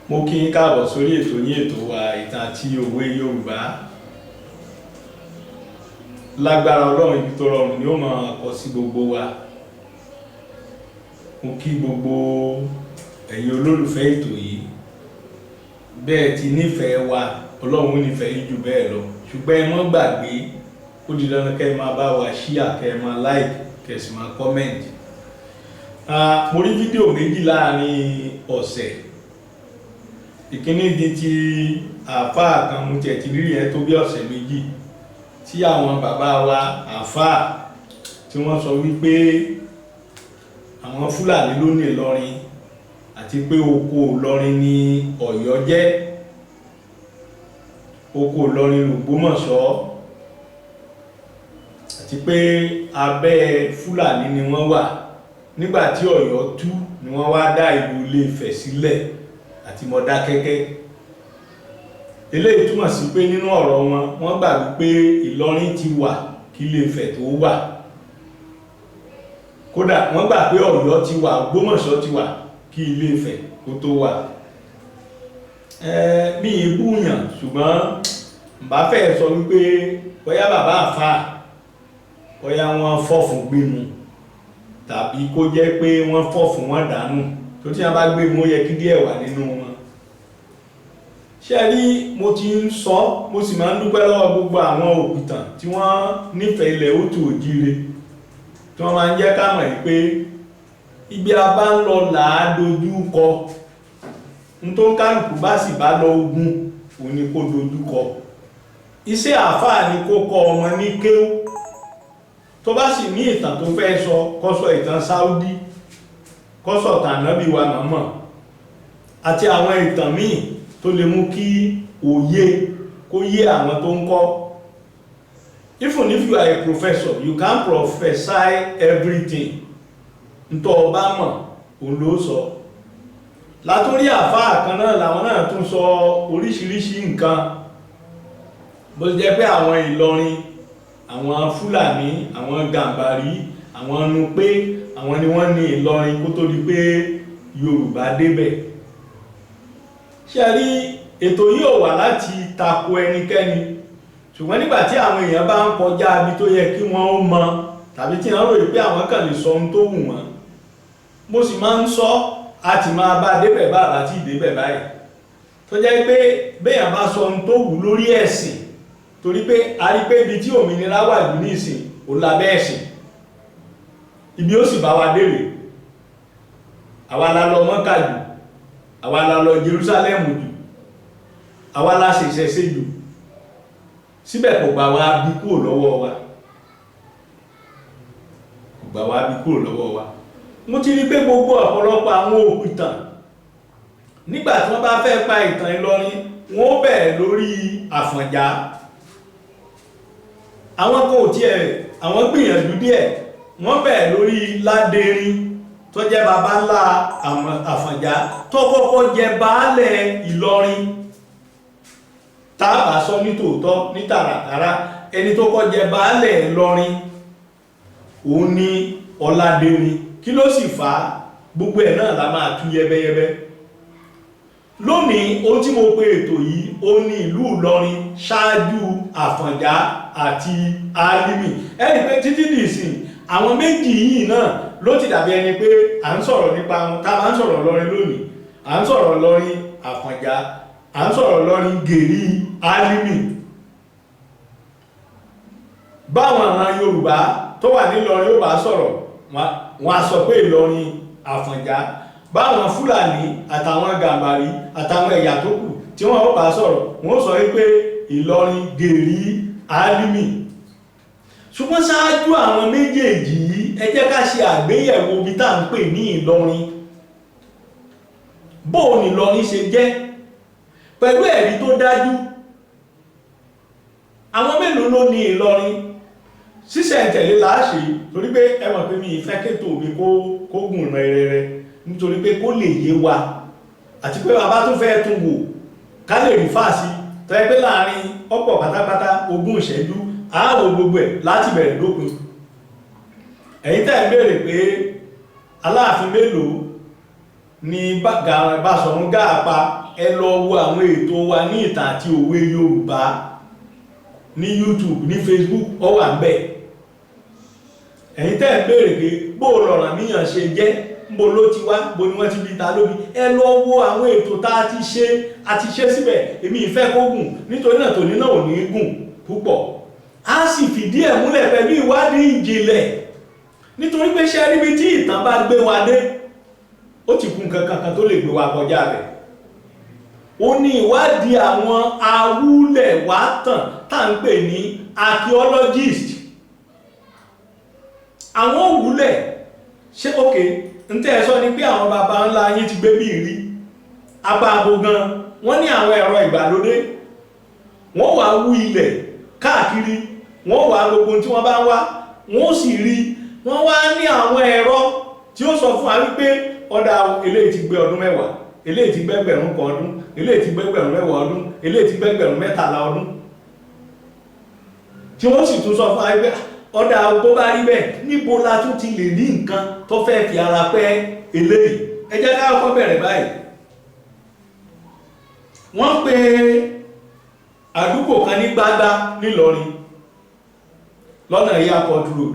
Mo kí yín káàbọ̀ sórí ètò yín ètò wa ìtàn àti òwe Yorùbá. Lágbára Ọlọ́run ibi tó rọrùn ni ó máa kọ sí gbogbo wa. Mo kí gbogbo ẹ̀yin olólùfẹ́ ètò yìí. Bẹ́ẹ̀ ti nífẹ̀ẹ́ wa, Ọlọ́run nífẹ̀ẹ́ yín jù bẹ́ẹ̀ lọ. Ṣùgbọ́n ẹ mọ́ gbàgbé, ó di dandan kẹ́ ẹ máa bá wa share, kẹ́ ẹ máa like, kẹ́ ẹ sì máa comment. Mo rí fídíò méjì láàrin ọ̀sẹ̀. Ìkíní di ti àfáà kan mo tiẹ̀ ti rí ẹ tó bí ọ̀sẹ̀ méjì tí àwọn bàbá wa àfáà tí wọ́n sọ wípé àwọn Fúlàní ló ní Ìlọrin àti pé oko Ìlọrin ni Ọ̀yọ́ jẹ́, oko Ìlọrin l'Ògbómọ̀ṣọ́, àti pé abẹ́ Fúlàní ni wọ́n wà. Nígbà tí Ọ̀yọ́ tú ni wọ́n wá dá ìlú Ilé-Ifẹ̀ sílẹ̀ àti Mọdákẹ́kẹ́. Eléyìí túmọ̀ sí pé nínú ọ̀rọ̀ wọ́n gbà wípé Ìlọrin ti wà kí Ilé-Ifẹ̀ tó wà. Kódà wọ́n gbà pé Ọ̀yọ́ ti wà, Ògbómọ̀ṣọ́ ti wà kí Ilé-Ifẹ̀ kó tó wà. Mi ì búyàn, ṣùgbọ́n bá fẹ́ sọ wípé bóyá bàbá àfáà bóyá wọ́n fọ́ fún gbému, tàbí kó jẹ́ pé wọ́n fọ́ fún wọn dànù, tó tí wọ́n bá gbé mú yẹ kí díẹ̀ wà nínú wọn. Ṣé rí, mo ti ń sọ, mo sì máa ń dúpẹ́ lọ́wọ́ gbogbo àwọn òpìtàn tí wọ́n nífẹ̀ẹ́ ilẹ̀ Òtù Òjíire, tí wọ́n máa ń jẹ́ ká mọ̀ pé ibi a bá ń lọ làá dojú kọ. N tó ń kálukú bá sì bá lọ ogun òun ni kó dojú kọ. Iṣẹ́ àfáà ni kó kọ́ ọmọ ní kéwú. Tó bá sì ní ìtàn tó fẹ́ sọ, kó sọ ìtàn Sáúdí, kó sọ ìtàn Ànábì wa Muhammad àti àwọn ìtàn míì tó lè mú kí òye kó yé àwọn tó ń kọ́. Even if you are a professor, you can't prophesy everything. Ntọ́ ọba mọ̀ òun ló sọ. Látorí àfáà kan náà làwọn náà tún sọ oríṣiríṣi nǹkan. Bó jẹ́ pé àwọn Ìlọrin, àwọn Fúlàní, àwọn Gàmbàrí, àwọn Nupé, àwọn ni wọ́n ní Ìlọrin kó tó di pé Yorùbá débẹ̀. Ṣé rí, ètò yìí ò wà láti tako ẹnikẹ́ni, ṣùgbọ́n nígbà tí àwọn èèyàn bá ń kọjá ibi tó yẹ kí wọ́n ó mọ̀, tàbí tí wọ́n rò pé àwọn kan lè sọ ohun tó wù wọ́n, mo sì máa ń sọ àti máa bá débẹ̀ bá àti ìdébẹ̀ báyìí. Tó jẹ́ pé béèyàn bá sọ ohun tó wù lórí ẹ̀sìn, torí pé a rí pé ibi tí òmìnira wà jù ní ìsìn ò lábẹ́ ẹ̀sìn, ibi ó sì bá wa dèrè. Àwa la lọ Mọ́kà jù, àwa la lọ Jerúsálẹ́mù jù, àwa la ṣèṣẹ̀ṣe jù, síbẹ̀ kò gbà wá bí kúrò lọ́wọ́ wa, kò gbà wá bí kúrò lọ́wọ́ wa. Mo ti rí pé gbogbo ọ̀pọ̀lọpọ̀ àwọn òpìtàn nígbà tí wọ́n bá fẹ́ pa ìtàn Ìlọrin, wọ́n bẹ̀rẹ̀ lórí Àfọ̀njá. Àwọn kan ò tiẹ̀, àwọn gbìyànjú díẹ̀, wọ́n bẹ̀rẹ̀ lórí Ládérin tó jẹ́ baba ńlá Àfọ̀njá tó kọ́kọ́ jẹ baálẹ̀ Ìlọrin. Tábà sọ ní tòótọ́, ní tààràtàrà, ẹni tó kọ́ jẹ baálẹ̀ Ìlọrin òun ni Ọládérin. Kí ló sì fà á? Gbogbo ẹ̀ náà la máa tú yẹ́bẹ́yẹ́bẹ́. Lónìí, ohun tí mo pe ètò yìí, ó ní ìlú Ìlọrin ṣáájú Àfọ̀njá àti Álímì. Ẹni pé títí dìsìn àwọn méjì yìí náà ló ti dàbí ẹni pé à ń sọ̀rọ̀ nípa wọn. Tá bá ń sọ̀rọ̀ Ìlọrin lónìí, à ń sọ̀rọ̀ Ìlọrin Àfọ̀njá, à ń sọ̀rọ̀ Ìlọrin Gèrì Álímì. Báwọn àwọn Yorùbá tó wà ní Ìlọrin ó bá sọ̀rọ̀, wọ́n á sọ pé Ìlọrin Àfọ̀njá. Báwọn Fúlàní àtàwọn Gàmbàrí àtàwọn ẹ̀yà tó kù tí wọ́n ó bá sọ̀rọ̀, wọ́n sọ wípé Ìlọrin Gèrì Álímì. Ṣùgbọ́n ṣáájú àwọn méjèèjì yìí, ẹ jẹ́ ká ṣe àgbéyẹ̀wò ibi tá à ń pè ní Ìlọrin. Bóò ni Ìlọrin ṣe jẹ́? Pẹ̀lú ẹ̀rí tó dájú. Àwọn mélòó ló ní Ìlọrin? Sísẹ̀ntẹ̀lé láàṣe, torí pé ẹ mọ̀ pé mi ìfẹ́ kétò mi kó gùn rẹ̀rẹ̀rẹ̀, nítorí pé kó lè yé wa, àti pé bàbá tó fẹ́ tún wò ká lè rí fàásí tó yẹ pé láàrin ọ̀pọ̀ pátápátá 20 ìṣẹ́jú ààwò gbogbo ẹ̀ láti bẹ̀rẹ̀ dópin. Ẹ̀yin tẹ́ ń béèrè pé Aláàfin mélòó ní Basọ̀run Gáà pa. Ẹ lọ wo àwọn ètò wa ní ìtàn àti òwe Yorùbá ní YouTube, ní Facebook, ó wà ńbẹ̀. Ẹ̀yin tẹ́ ẹ béèrè pé bó l'Ọ̀rànmíyàn ṣe jẹ́, bó ló ti wá, bó ni wọ́n ti bí ta lóbi. Ẹ lọ wo àwọn ètò tá a ti ṣe síbẹ̀. Èmi ìfẹ́ kó gùn, nítorí náà tòní náà ò ní gùn púpọ̀. A sì fìdí ẹ̀ múlẹ̀ pẹ̀lú ìwádìí ìjìnlẹ̀, nítorí pé ṣe ríbi tí ìtàn bá gbé wa dé, ó ti kún kankan tó lè gbé wa kọjá rẹ̀. Ó ní ìwádìí àwọn awúlẹ̀wátàn tá ń pè ní archaeologist. Àwọn òwúlẹ̀ ṣe òkè ń tẹ́ ẹ sọ ni pé àwọn baba ńlá yín ti gbé bí rí apá abo gan. Wọ́n ní àwọn ẹ̀rọ ìgbàlódé, wọ́n wá wú ilẹ̀ káàkiri, wọ́n wá gbogbo tí wọ́n bá ń wá, wọ́n sì rí. Wọ́n wá ní àwọn ẹ̀rọ tí ó sọ fún wa wípé ọ̀dà eléyìí ti gbé ọdún 10, eléyìí ti gbé ẹgbẹ̀rún kan ọdún, eléyìí ti gbé ẹgbẹ̀rún 10 ọdún, eléyìí ti gbé ẹgbẹ̀rún 13 ọdún. Tí wọ́n sì tún sọ fún wa wípé ọ̀dà bó bá rí bẹ́ẹ̀, níbo la tún ti lè rí nǹkan tó fẹ́ fi ara pẹ́ eléyìí. Ẹ jẹ́ ká kọ́kọ́ bẹ̀rẹ̀ báyìí. Wọ́n pe àdúgbò kan ní Gbágbá nílọrin lọ́nà Airport Road.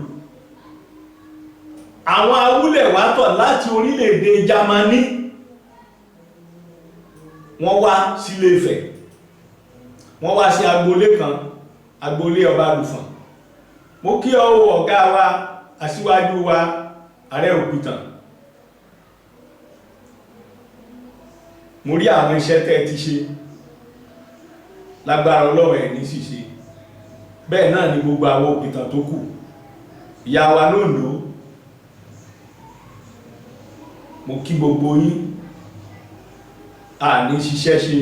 Àwọn awúlẹ̀wátọ̀ láti orílẹ̀-èdè Jámánì wọ́n wá sí Ilé-Ifẹ̀. Wọ́n wá sí agboolé kan, agboolé Ọbalùfọ̀n. Mo kí ọ̀gá wa, aṣíwájú wa, Ààrẹ Òpìtàn. Mo rí àwọn iṣẹ́ tẹ́ ti ṣe, lágbára Ọlọ́run ẹ̀ ní ṣíṣe. Bẹ́ẹ̀ náà ni gbogbo àwọn Òpìtàn tó kù. Ìyá wa lóńdó, mo kí gbogbo yín, a ní ṣiṣẹ́ ṣe.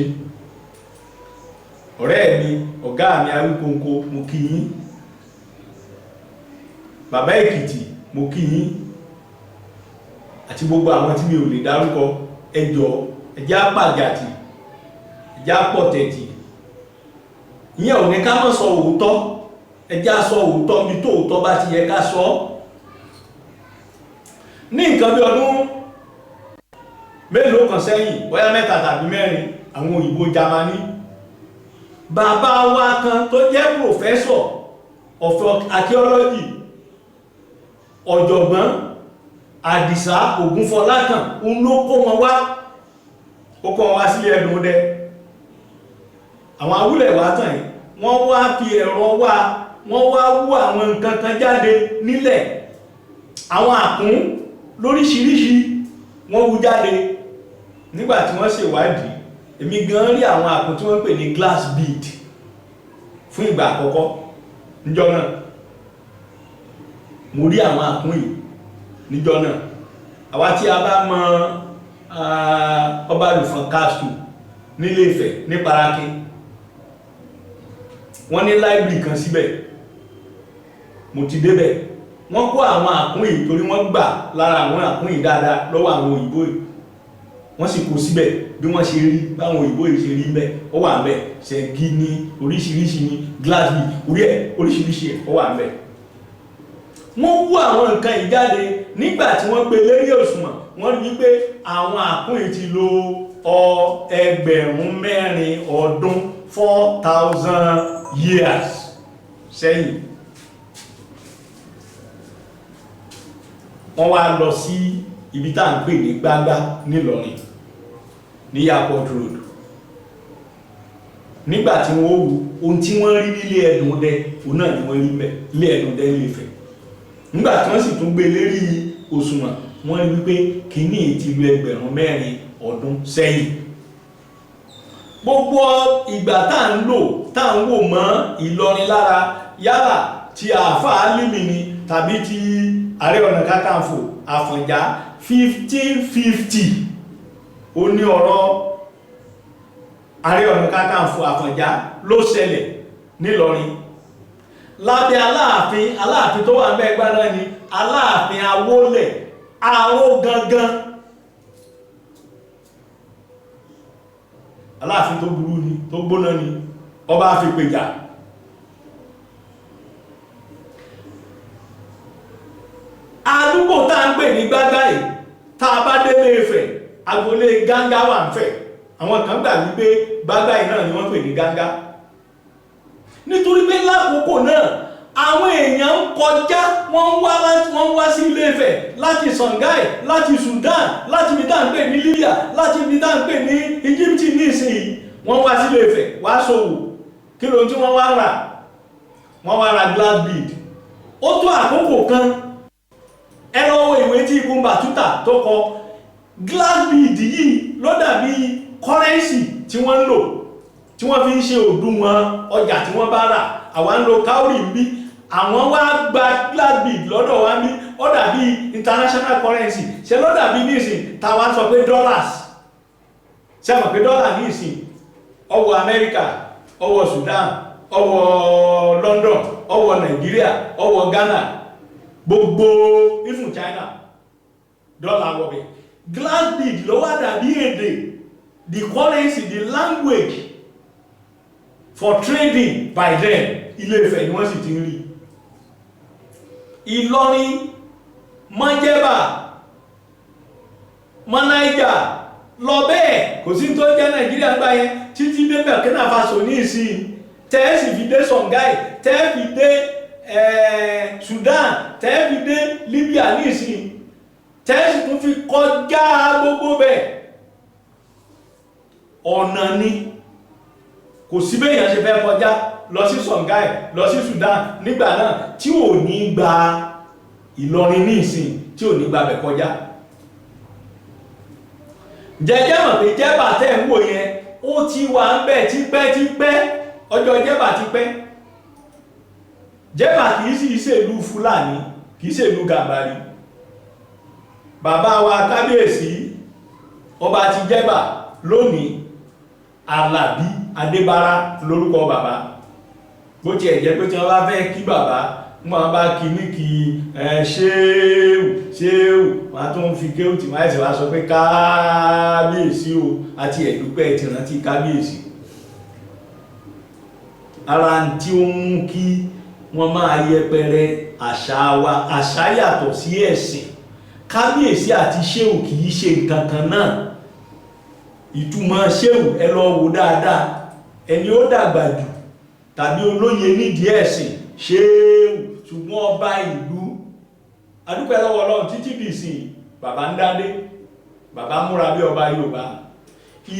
Ọ̀rẹ́ mi, ọ̀gá mi Awíkonko, mo kí yín. Bàbá Èkìtì, mo kí yín. Àti gbogbo àwọn tí mi ò lè dárúkọ, ẹ jọ̀ọ́, ẹ jẹ́ á pàgàtì, ẹ jẹ́ á pọ̀tẹ̀tì. Ìyẹn ò ní ká má sọ òótọ́, ẹ jẹ́ á sọ òótọ́ bí tóòtọ́ bá ti yẹ ká sọ. Ní nǹkan bí ọdún mélòó kan sẹ́yìn, bóyá 3 tàbí 4, àwọn òyìnbó Jámánì, bàbá wa kan tó jẹ́ professor of archaeology, ọ̀jọ̀gbọ́n Àdìsá Ògúnfọlákàn, òun ló kó wọn wá sílé Ẹdùnọdẹ. Àwọn awúlẹ̀wátàn yìí wọ́n wá fi ẹ̀rọ wá, wọ́n wá wú àwọn nǹkan kan jáde nílẹ̀. Àwọn àkún lóríṣiríṣi wọ́n wú jáde. Nígbà tí wọ́n ṣèwádìí, èmi gan rí àwọn àkún tí wọ́n pè ní glass bead fún ìgbà àkọ́kọ́ níjọ́ náà. Mo rí àwọn àkún yìí níjọ́ náà. Àwa tí a bá mọ Ọbalùfọ̀n Castle nílé Ifẹ̀ ní Parákí, wọ́n ní library kan síbẹ̀. Mo ti débẹ̀. Wọ́n kó àwọn àkún yìí torí wọ́n gbà lára àwọn àkún yìí dáadáa lọ́wọ́ àwọn òyìnbó yìí. Wọ́n sì kó síbẹ̀ bí wọ́n ṣe rí, báwọn òyìnbó yìí ṣe rí ń bẹ̀. Ó wà ń bẹ̀, ṣẹ́gi ní oríṣiríṣi ní glass bead, orí ẹ̀ oríṣiríṣi ẹ̀ ó wà ń bẹ̀. Wọ́n wú àwọn nǹkan yìí jáde. Nígbà tí wọ́n gbé lérí òṣùwọ̀n, wọ́n rí pé àwọn àkún yìí ti lò ẹgbẹ̀rún 4 ọdún, 4,000 years sẹ́yìn. Wọ́n wá lọ sí ibi tá à ń pè ní Gbágbá nílọrin, ní Airport Road. Nígbà tí wọ́n wú, ohun tí wọ́n rí nílé Ẹdùnọdẹ, òun náà ni wọ́n rí mẹ́, ilé Ẹdùnọdẹ Ilé-Ifẹ̀. Nígbà tí wọ́n sì tún gbé lérí òṣùwọ̀n, wọ́n rí wípé kìíní ti lò ẹgbẹ̀rún 4 ọdún sẹ́yìn. Gbogbo ìgbà tá ń lò, tá ń wò mọ́ Ìlọrin lára, yálà ti Ààfà Álímì ni tàbí ti Ààrẹ Ọ̀nà Kakanfò Àfọ̀njá 1550, ó ní ọ̀rọ̀ Ààrẹ Ọ̀nà Kakanfò Àfọ̀njá ló ṣẹlẹ̀ nílọrin. Lábẹ́ Aláàfin tó wà ń bẹ́ gbá náà ni Aláàfin Awólẹ̀, Aró gangan. Aláàfin tó burú ni, tó gbóná ni, ọba Afipèjà. Àdúgbò tá ń pè ní Gbágbá yìí, tá bá dé Ilé-Ifẹ̀, a agboolé Gánga wà ń fẹ̀ àwọn kan gbà wípé Gbágbá yìí náà ni wọ́n pè ní Gánga nítorí pé lákòókò náà àwọn èèyàn ń kọjá wọ́n wá sí Ilé-Ifẹ̀ láti Songhai láti Sudan láti ibi tá à ń pè ní Libya láti ibi tá à ń pè ní Egypt ní ìsinyìí wọ́n wá sí Ilé-Ifẹ̀ wá ṣòwò kí ló tí wọ́n wá rà wọ́n wá ra glass bead ó tó àkókò kan ẹ lọ wo ìwé tí Ibn Battuta tó kọ glass bead yìí ló dàbí currency tí wọ́n ń lò tí wọ́n fi ń ṣe òdiwọ̀n ọjà tí wọ́n bá rà àwa ń lo cowrie bí àwọn wá gba glass bead lọ́dọ̀ wa ní ó dàbí international currency ṣe ló dàbí nísìn táwa sọ pé dollars ṣe mọ̀ pé dollar nísìn ọwọ́ Amẹ́ríkà ọwọ́ Sudan ọwọ́ London ọwọ́ Nàìjíríà ọwọ́ Ghana gbogbo even China dollar wọ̀bẹ̀ glass bead ló wá dàbí èdè the currency the language for trading by them Ilé-Ifẹ̀ ni wọ́n sì ti ń rí Ìlọrin mọ́jẹ́bà mọ́ Niger lọ bẹ́ẹ̀ kò sí tó jẹ́ Nàìjíríà gbá yẹn títí dé Burkina Faso ní ìsìn tẹ́ẹ̀sì fi dé Songhai tẹ́ẹ̀fì dé Sudan tẹ́ẹ̀fì dé Libya ní ìsìn tẹ́ẹ̀sì tún fi kọjá gbogbo bẹ́ẹ̀ ọ̀nà ni kò sí bẹ́yàn ṣe fẹ́ kọjá lọ sí Songhai lọ sí Sudan nígbà náà tí ò ní gba Ìlọrin ní ìsìn tí ò ní gba bẹ̀ kọjá jẹjẹ́ mọ̀ pé Jẹ́bà tẹ́ ń wò yẹn ó ti wà ń bẹ̀ tipẹ́tipẹ́ ọjọ́ Jẹ́bà ti pẹ́ Jẹ́bà kìí sì ṣèlú Fúlàní kìí ṣèlú Gàmbàrí bàbá wa kábíyèsí ọba ti Jẹ́bà lónìí Àlàbí Adébárá lórúkọ bàbá bó ti ẹ̀jẹ́ pé tí wọ́n bá fẹ́ kí bàbá wọ́n bá kí ní kí ṣéèwù wọ́n tó ń fi kéwù tí wọ́n ẹ̀sẹ̀ wá sọ pé kábíyèsí o àti ẹ̀dúpẹ́ ti rántí kábíyèsí ara tí ó mú kí wọ́n máa yẹpẹrẹ àṣà wa àṣà yàtọ̀ sí ẹ̀sìn kábíyèsí àti ṣéèwù kì í ṣe nǹkan kan náà ìtumọ̀ ṣéwù ẹ lọ wò dáadáa ẹni ó dàgbà jù tàbí olóye nídìí ẹ̀sìn ṣéwù ṣùgbọ́n ọba ìlú adúpẹ́ lọ́wọ́ Ọlọ́run títí dì sí bàbá ń dádé bàbá múra bí ọba Yorùbá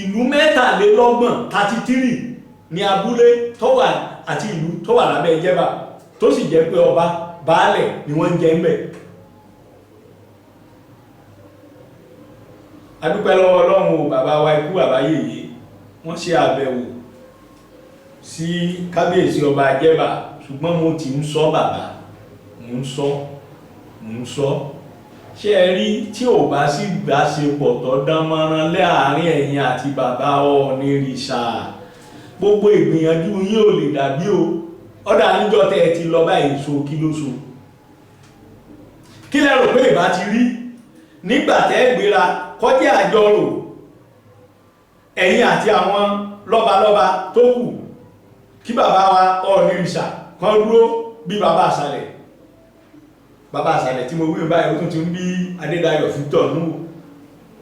ìlú 33 ní abúlé tó wà àti ìlú tó wà lábẹ́ Jẹ́bà tó sì jẹ́ pé ọba baálẹ̀ ni wọ́n ń jẹ ń bẹ̀ adúpẹ́ lọ́wọ́ Ọlọ́run o bàbá wa ikú bàbá yèyé wọ́n ṣe àbẹ̀wò sí kábíyèsí ọba Jẹ́bà ṣùgbọ́n mo ti ń sọ bàbá mo ń sọ ṣé ẹ rí tí ò bá sí ìbáṣepọ̀ tó dán mọ́rán láàrin ẹ̀yin àti bàbá Ọ̀ọ̀nìrìṣà gbogbo ìgbìyànjú yín ò lè dàbí o ọ̀dà níjọ́ tẹ́ ẹ ti lọ báyìí so kí ló so kí lẹ rò pé ìbá ti rí nígbà tẹ́ gbéra kọjá àjọrò ẹ̀yin àti àwọn lọ́balọ́ba tó kù kí bàbá wa Ọ̀ọ̀nìrìṣà kan dúró bí bàbá àṣàlẹ̀ tí mo wí báyìí ó tún ti ń bí Adédayọ̀ Victor nù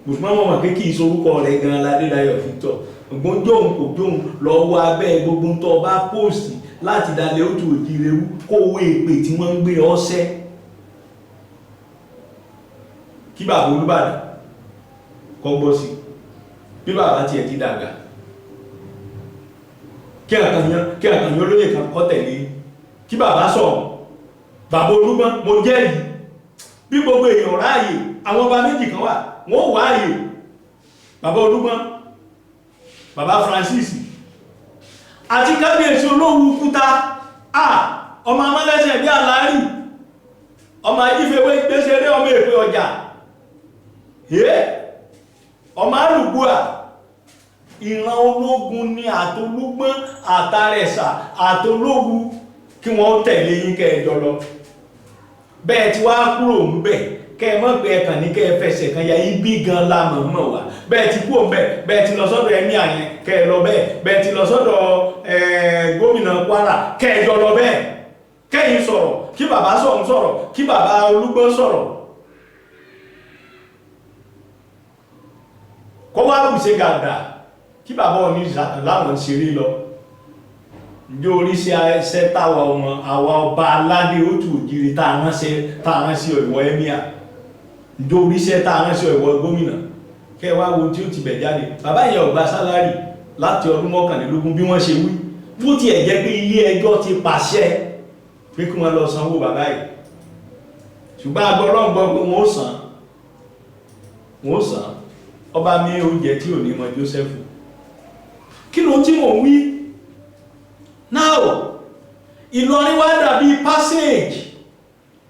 mùsùlùmí mọ̀ pé kí ìsorúkọ rẹ̀ gan l'Adédayọ̀ Victor ògbón jóun kò jóun lọ́wọ́ abẹ́ gbogbo tó bá póòsì láti dalẹ̀ ó tún òjì rewú kó owó èpè tí wọ́n ń gbé ọsẹ́ kí bàbá Olúbàdàn kọ́ gbọ́ sí bí bàbá tiẹ̀ ti dàgbà kí àkànyàn olóyè kan kọ́ tẹ̀lé kí bàbá sọ̀rọ̀ bàbá Olúgbọ́n mo jẹ́rìí bí gbogbo èèyàn ráàyè àwọn ọba méjì kan wà wọ́n wà áyè bàbá Olúgbọ́n bàbá Francis àti kábíyèsí Olówú Kúta ọmọ amọ́lẹ́sẹ̀ bí àlárí ọmọ ajífẹ́wé gbéṣẹ́rẹ́ ọmọ èpè ọjà ọmọ àrùgbùà ìran ológun ní àtolúgbọ́n àtàrẹ̀sà àtolówú kí wọ́n tẹ̀lé yín kẹjọ lọ bẹ́ẹ̀ tí wá kúrò ń bẹ̀ kẹ́ mọ́ pé ẹkàn ní kẹ́ fẹsẹ̀ kan ya ibi gan lámọ̀ mọ̀ wá bẹ́ẹ̀ ti kúrò ń bẹ̀ bẹ́ẹ̀ ti lọ sọ́dọ̀ ẹni àyẹn kẹ́ lọ bẹ́ẹ̀ ti lọ sọ́dọ̀ gómìnà Kwara kẹjọ lọ bẹ́ẹ̀ kẹ́yìn sọ̀rọ̀ kí bàbá sọ̀rọ̀ kí bàbá Olúgbọ́n sọ̀rọ̀ kọ́ wá bù ṣe gàdà kí bàbá òní ìṣàtàn láwọn ṣeré lọ ǹjẹ́ oríṣẹ́ ẹsẹ̀ táwa ọmọ àwa ọba aládé ó tù ògiri tá a rán sí ìwọ ẹ́míà ǹjẹ́ oríṣẹ́ tá a rán sí ìwọ gómìnà kẹ́ wá wo tí ó ti bẹ̀ jáde bàbá yẹn ò gba sálárì láti ọdún 21 bí wọ́n ṣe wí bó tiẹ̀ jẹ́ pé ilé ẹjọ́ ti pàṣẹ pé kí wọ́n lọ sanwó bàbá yìí ṣùgbọ́n agbọ́lọ́gbọ́ pé wọ́n sàn ọba mi oúnjẹ tí ò ní mọ Joseph kí ló tí mò ń wí now Ìlọrin wá dàbí passage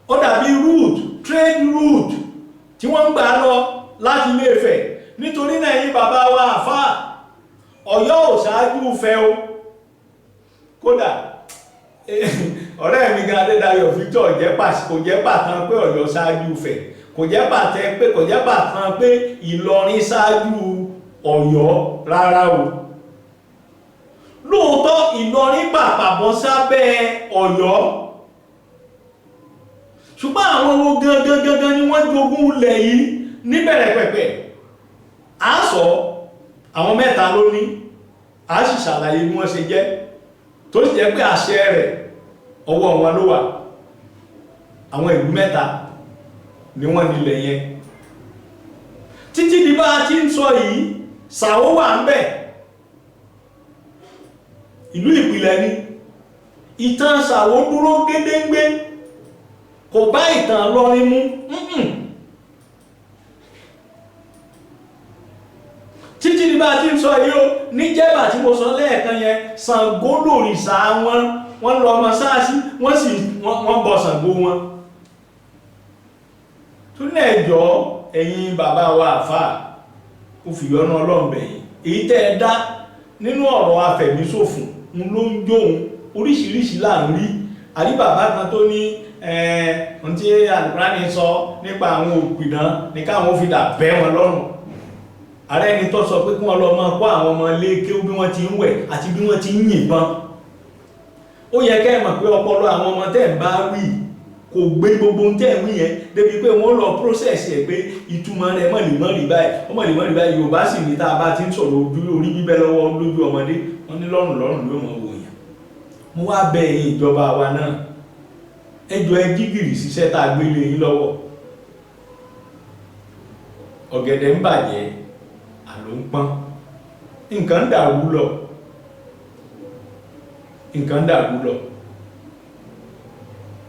ó dàbí route trade route tí wọ́n ń gbà lọ láti Ilé-Ifẹ̀ nítorí náà yí bàbá wa àfáà Ọ̀yọ́ ò ṣáájú fẹ́ o kódà ọ̀rẹ́ mi gan Adédayọ̀ Victor kò jẹ́ pàtàn pé Ọ̀yọ́ ṣáájú fẹ́ kò jẹ́ pàtàn pé Ìlọrin ṣáájú Ọ̀yọ́ rárá o lóòótọ́ Ìlọrin pàpàbọ̀ sábẹ́ Ọ̀yọ́ ṣùgbọ́n àwọn owó gangan ni wọ́n jogún ilẹ̀ yìí níbẹ̀rẹ̀ pẹ̀pẹ̀ a sọ àwọn mẹ́ta ló ní a sì ṣàlàyé bí wọ́n ṣe jẹ́ tó sì jẹ́ pé àṣẹ rẹ̀ ọwọ́ wọn ló wà àwọn ìlú mẹ́ta ni wọ́n nílẹ̀ yẹn títí di bá a ti ń sọ yìí Ṣàwó wà ń bẹ̀ ìlú ìpìlẹ̀ ni ìtàn Ṣàwó dúró gédéǹgbé kò bá ìtàn Ìlọrin mú títí ní bá tí ń sọ yíó ní Jẹ́bà tí mo sọ lẹ́ẹ̀kan yẹn Ṣàngó lòrìṣà wọ́n lọ ọmọ sáàsí wọ́n bọ Ṣàngó wọn tó lẹ́ẹ̀jọ́ ẹ̀yin bàbá wa àfáà ó fi yọ́nà Ọlọ́run bẹ̀yìn èyí tẹ́ ẹ dá nínú ọ̀rọ̀ afẹ̀míṣòfò ń ló ń jóun oríṣiríṣi là ń rí àrí bàbá kan tó ní ohun tí Àlùkùránì sọ nípa àwọn òpìdán ní káwọn fi dà bẹ́ wọn lọ́rùn ààrẹ ẹni tó sọ pé kí wọ́n lọ máa kọ́ àwọn ọmọ ilé kéwú bí wọ́n ti ń wẹ̀ àti bí wọ́n ti ń yìnbọn ó yẹ kẹ́ ẹ mọ̀ pé ọpọlọ àwọn ọmọ tẹ́ ń bá wí kò gbé gbogbo ohun tẹ́ ń wí yẹn débi pé wọ́n lọ process ẹ̀ pé ìtumọ̀ rẹ̀ mọ̀lìmọ̀lì báyìí Yorùbá sì ní tá a bá ti ń sọ̀rọ̀ orí bíbẹ́ lọ́wọ́ lójú ọmọdé wọ́n ní lọ́rùn ló mọ̀ wò yàn mo wá bẹ ẹ̀yin ìjọba wa náà ẹjọ́ ẹ jígìrì síṣẹ́ tá a gbélé yín lọ́wọ́ ọ̀gẹ̀dẹ̀ ń bàjẹ́ àló ń pọ́n nǹkan dàrú lọ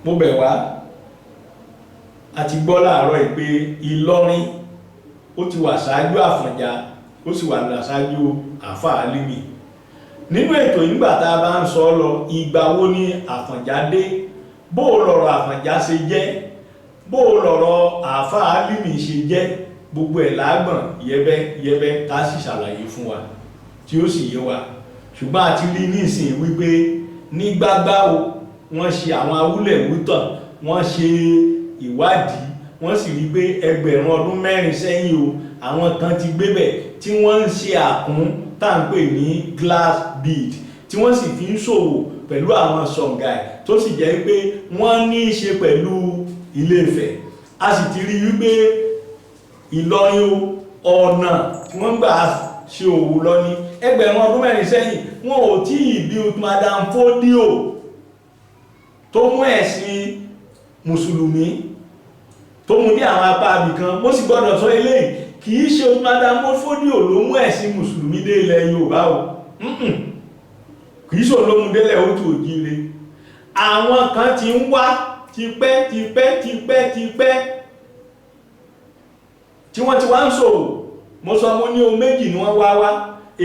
mo bẹ̀ wá àti gbọ́ láàárọ̀ ìpé Ìlọrin ó ti wà ṣáájú Àfọ̀njá ó sì wà ṣáájú Àfà Álímì nínú ètò ìgbà tá a bá ń sọ lọ ìgbà wo ni Àfọ̀njá dé bó lọ̀rọ̀ Àfọ̀njá ṣe jẹ́ bó lọ̀rọ̀ Àfà Álímì ṣe jẹ́ gbogbo ẹ̀ lágbọ̀n yẹ́bẹ́ tá sì ṣàlàyé fún wa tí ó sì yé wa ṣùgbọ́n àti rí nísìn wípé ní gbágbá o wọ́n ṣe àwọn awúlẹ̀wútàn wọ́n ṣe ìwádìí wọ́n sì rí pé ẹgbẹ̀rún ọdún mẹ́rin sẹ́yìn o àwọn kan ti gbébẹ̀ tí wọ́n ń ṣe àkún tá ń pè ní glass bead tí wọ́n sì fi ń ṣòwò pẹ̀lú àwọn Songhai tó sì jẹ́ pé wọ́n ní í ṣe pẹ̀lú Ilé-Ifẹ̀ a sì ti rí wípé Ìlọrin ọ̀nà tí wọ́n gbà ṣe òwò lọ ní ẹgbẹ̀rún ọdún mẹ́rin sẹ́yìn wọn ò tí ì bí Madam Fodio tó mú ẹ̀sìn mùsùlùmí tó mú dé àwọn apá abìkan mo sì gbọ́dọ̀ sọ eléyìí kì í ṣe Madam Fodio ló mú ẹ̀sìn mùsùlùmí dé ilẹ̀ Yorùbá o kì í ṣe olóhun délẹ̀ ó tù òjíire àwọn kan ti ń wá tipẹ́ tí wọ́n ti wá ń ṣòwò mo sọ mo ní ohun méjì ni wọ́n wá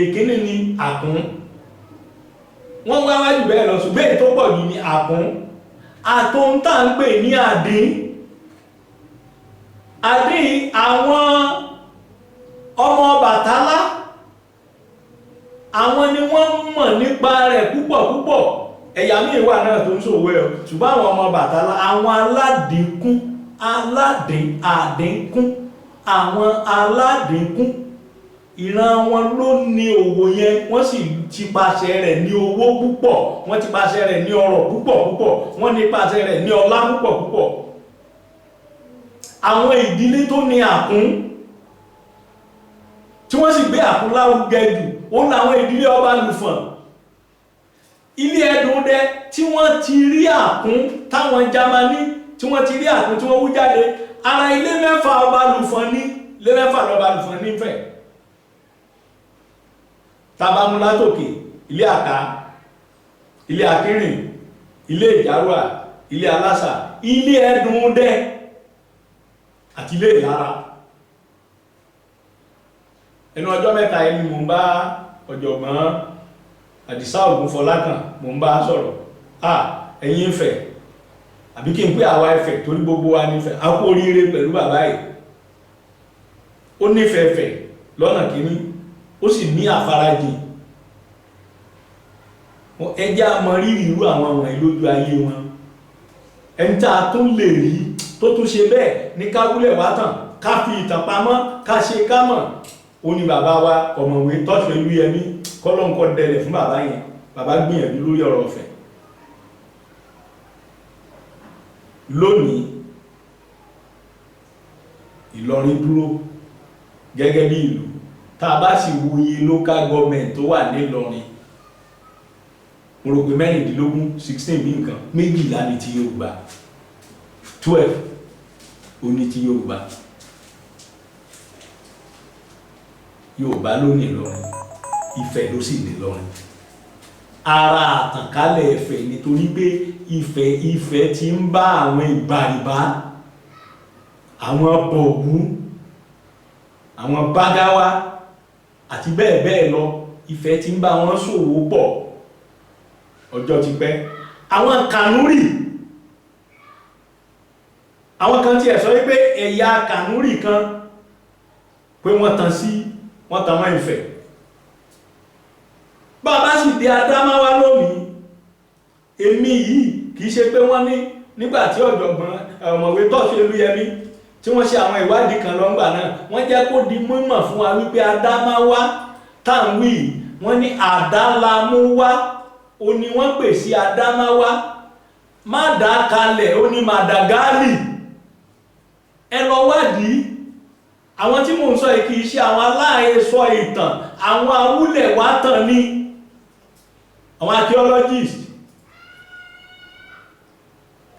èkíní ni àkún wọ́n wá jù bẹ́ẹ̀ lọ ṣùgbọ́n èyí tó pọ̀ jù ní àkún àtúntà ń pè ní àdín àwọn ọmọ Bàtálá àwọn ni wọ́n mọ̀ nípa rẹ̀ púpọ̀ ẹ̀yà míì wà náà tó ń ṣòwò ẹ̀ ṣùgbọ́n àwọn ọmọ Bàtálá àwọn aládìnkún àwọn aládìnkún ìran wọn ló ní òwò yẹn wọ́n sì ti pàṣẹ rẹ̀ ní owó púpọ̀ wọ́n ti pàṣẹ rẹ̀ ní ọrọ̀ púpọ̀ wọ́n ní pàṣẹ rẹ̀ ní ọlá púpọ̀ àwọn ìdílé tó ní àkún tí wọ́n sì gbé àkúnlárugẹ jù òun làwọn ìdílé ọba Lùfọ̀n. Ilé Ẹdùndẹ tí wọ́n ti rí àkún táwọn Jámánì tí wọ́n ti rí àkún tí wọ́n wú jáde, ara ilé mẹ́fà ọba Lùfọ̀n ní, ilé mẹ́fà lọ́ba Lùfọ̀n nífẹ̀ẹ́. Tabamu látòkè, ilé Àká, ilé Akínrìn, ilé Ìjárúà, ilé Alásà, ilé Ẹdùndẹ àti ilé Ìlara. Ẹnu ọjọ́ mẹ́ta ẹni mò ń bá ọ̀jọ̀gbọ́n Àdìsá Ògúnfọlákàn mò ń bá sọ̀rọ̀. Ẹ̀yin Ifẹ̀, àbí kí n pé àwa Ifẹ̀ torí gbogbo wa nífẹ̀ẹ́, a kú oríire pẹ̀lú bàbá yìí. Ó nífẹ̀ẹ́ Ifẹ̀ lọ́nà kìíní, ó sì ní àfarajìn. Ẹjẹ́ a mọ rírì irú àwọn ọmọ ìlójú ayé wọn. Ẹni tá a tún lè rí tó tún ṣe bẹ́ẹ̀ ní káwúlẹ̀ wá tàn, ká fi ìtàn pamọ́, ká ṣe ká mọ̀. Ó ní bàbá wa ọ̀mọ̀wé Tọ́ṣọ̀ Olúyẹmí, kọ́lọ́nkọ́ dẹlẹ̀ fún bàbá yẹn. Bàbá gbìyànjú lórí ọ̀rọ̀ Ifẹ̀. Lónìí Ìlọrin dúró gẹ́gẹ́ bí ìlú. Tá a bá sì wo iye local government tó wà ní Ìlọrin, mo rò pé 16 bí nǹkan, 12 ní ti Yorùbá, 12 ó ní ti Yorùbá. Yorùbá ló ní Ìlọrin, Ifẹ̀ ló sì ní Ìlọrin. Ara àtànkálẹ̀ Ifẹ̀ nítorí pé Ifẹ̀ ti ń bá àwọn Ìbàrìbá, àwọn Bọ̀gú, àwọn Bágáwá àti bẹ́ẹ̀ bẹ́ẹ̀ lọ. Ifẹ̀ ti ń bá wọn ṣòwò pọ̀ ọjọ́ ti pẹ́. Àwọn Kànúrì, àwọn kan tí ẹ̀ sọ wípé ẹ̀yà Kànúrì kan pé wọ́n tàn mọ́ Ifẹ̀. Bàbá sì dé Adámáwá lónìí, èmi yìí kìí ṣe pé wọ́n ní nígbàtí ọ̀jọ̀gbọ́n ọ̀mọ̀wé Tọ́ṣọ̀ Olúyẹmí tí wọ́n ṣe àwọn ìwádìí kan lọ́ngbà náà, wọ́n jẹ́ kó di mímọ̀ fún wa wípé Adámáwá táǹwì wọ́n ní Àdálámúwá, ó ní wọ́n pè sí Adámáwá. Mádàkalẹ̀ ó ní Màdàgálì. Ẹ lọ wádìí. Àwọn tí mò ń sọ yìí kìí ṣe àwọn aláhesọ ìtàn, àwọn awúlẹ̀ wá tàn ní àwọn archaeologist.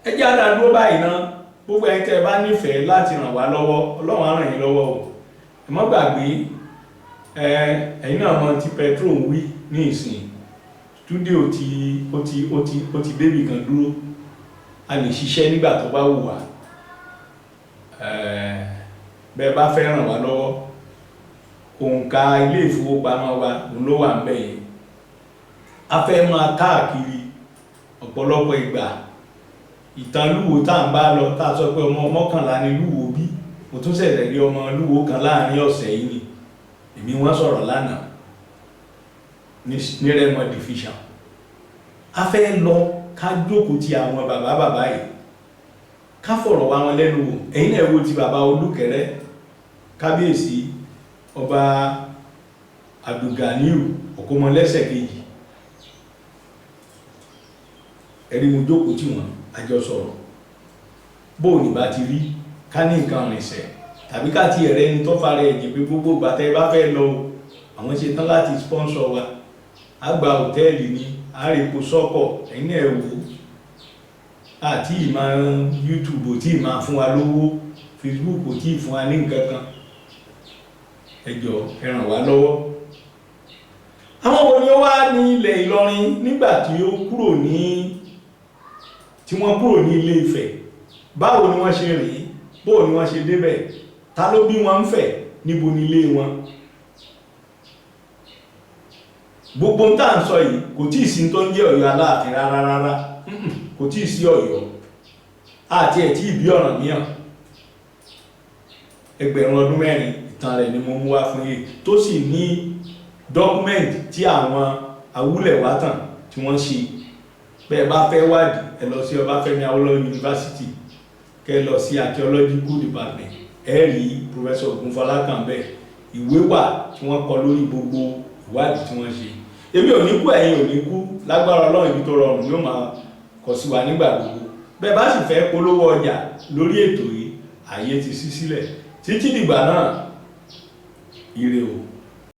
Ẹ jẹ́ àdàdúró báyìí náà. Gbogbo ẹ̀yin tẹ́ bá nífẹ̀ẹ́ láti ràn wá lọ́wọ́, Ọlọ́run á ràn yín lọ́wọ́ o. Ẹ má gbàgbé, ẹ̀yin náà mọ̀ tí Petro ń wí ní ìsìn. Studio ó ti débì kan dúró. A lè ṣiṣẹ́ nígbà tó bá wù wá. Bẹ́ẹ̀ bá fẹ́ ràn wá lọ́wọ́, òǹkà ilé ìfowópamọ́ wa ló wà ń bẹ̀ yẹn. A fẹ́ máa káàkiri ọ̀pọ̀lọpọ̀ ìgbà. Ìtàn Lúwo tá ń bá lọ, tá sọ pé ọmọ mọ́kànlá ni Lúwo bí, mo tún ṣẹ̀ṣẹ̀ rí ọmọ Lúwo kan láàrin ọ̀sẹ̀ yìí ni. Èmi wọ́n sọ̀rọ̀ lánàá ní Rẹ́mọ division. A fẹ́ lọ ká jókòó ti àwọn bàbá yìí, ká fọ̀rọ̀ wá wọn lẹ́nu wò. Ẹ̀yin náà wo ti bàbá Olúkẹ̀rẹ́, kábíyèsí ọba Abdulganiu Òkòmọlẹ́sẹ̀ kejì. Ẹ̀rí mo jókòó tí wọ́n àjọ sọ̀rọ̀. Bóò ní bá ti rí ká ní nǹkan rìnṣẹ̀, tàbí ká ti ẹ̀rẹ́ ní tó fara ẹ̀jẹ̀ pé gbogbo gbàtẹ́ bá fẹ́ lọ àwọn ṣe tán láti sponsor wa. A gba hòtẹ́ẹ̀lì ni, a rí epo sọ́kọ̀, ẹ̀yin náà wò. Àti ìmọ̀ YouTube ò tí ì máa fún wa lówó, Facebook ò tí ì fún wa ní nǹkan kan. Ẹ jọ̀ọ́ ẹ ràn wá lọ́wọ́. Àwọn wo ni ó wá ní ilẹ̀ Ìlọrin nígbà tí wọ́n kúrò ní Ilé Ifẹ̀? Báwo ni wọ́n ṣe rìn? Báwo ni wọ́n ṣe débẹ̀? Ta ló bí wọn ń Ifẹ̀? Níbo ni ilé wọn? Gbogbo ń tà ń sọ yìí kò tí ì sí tó ń jẹ́ Ọ̀yọ́ Aláàfin rárá. Kò tí ì sí Ọ̀yọ́. Àti ẹ̀ tí ì bí Ọ̀rànmíyàn. Ẹgbẹ̀rún ọdún mẹ́rin ìtàn rẹ̀ ni mo mú wá fún yín, tó sì ní dọ́kúmẹ́ǹtì tí àwọn awúlẹ̀wátàn tí wọ́n ṣe. Bẹ́ẹ̀ bá fẹ́ wádìí, ẹ lọ sí Ọbáfẹ́mi Awólọ́wọ̀ University, kẹ́ lọ sí Archaeological Department, ẹ rí Professor Ògúnfọlákàn bẹ́ẹ̀. Ìwé wà tí wọ́n kọ lórí gbogbo ìwádìí tí wọ́n ṣe. Èmi ò ní kú, ẹ̀yin ò ní kú, lágbára Ọlọ́run ibi tó rọrùn yóò máa kọ sí wa nígbà gbogbo. Bẹ́ẹ̀ bá sì fẹ́ polówó ọjà lórí ètò yìí, ààyè ti ṣí sílẹ̀. Títí dìgbà náà, ire o.